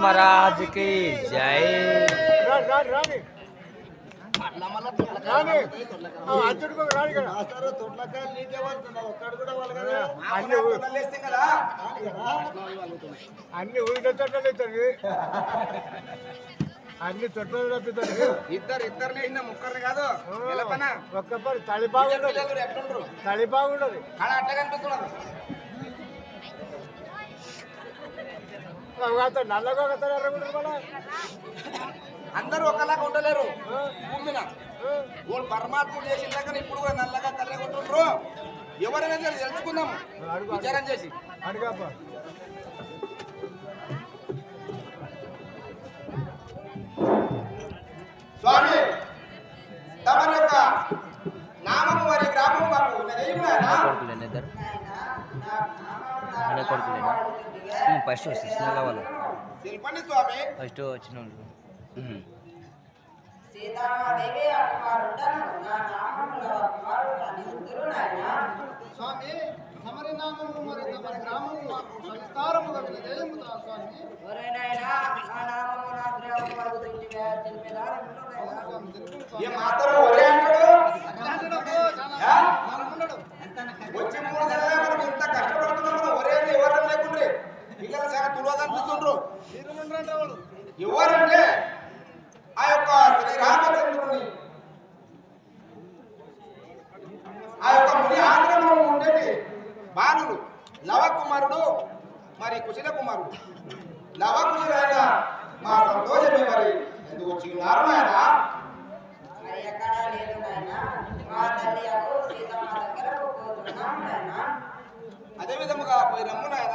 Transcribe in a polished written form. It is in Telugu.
महाराज की जय। అన్ని ఊరిలో తొట్టలు అన్ని తొట్టలు తప్పుతారు. ఇద్దరినే ఇన్న ముక్కర్ని కాదు ఒక్కసారి తడి బాగుండదు, తడి బాగుండదు. అట్లా కనిపిస్తున్నారు. నల్లగా ఎర్రగుంటారు. అందరూ ఒకలాగా ఉండలేరు. భూమిన వాళ్ళు పరమాత్ముడు చేసిన దగ్గర ఇప్పుడు కూడా నల్లగా కర్రగుంటుండ్రు. ఎవరైనా సరే తెలుసుకుందాము విచారం చేసి. అడుగప్ప స్వామి, తమ యొక్క నామము వారి గ్రామము మాకు ఫస్ట్ వచ్చిన వాళ్ళు తెలుపండి స్వామి. ఫస్ట్ వచ్చిన వాళ్ళు స్వామి, తమరి నామము మరి తమరి గ్రామము మాకు సవిస్తారముగా తెలియజేయముగా స్వామి. ఏ మాత్రం ఒరే అంటాడు వచ్చి 3 నెలలే మనం ఇంత కష్టపడుతున్నాము. ఒరే ఎవరని లేకుండ్రి పిల్లలు చాలా తులువగా అనిపిస్తుండ్రు. ఎవరంటే ఆ యొక్క శ్రీరామచంద్రుని ఆ యొక్క ముని ఆశ్రమంలో ఉండేటి బాలులు లవకుమారుడు మరి కుశల కుమారుడు. లవకుశులైన మా సంతోషమే మరి ఎందుకు వచ్చి ఉన్నారు ఆయన? అదే విధముగా పోయి రమ్ము నాయన.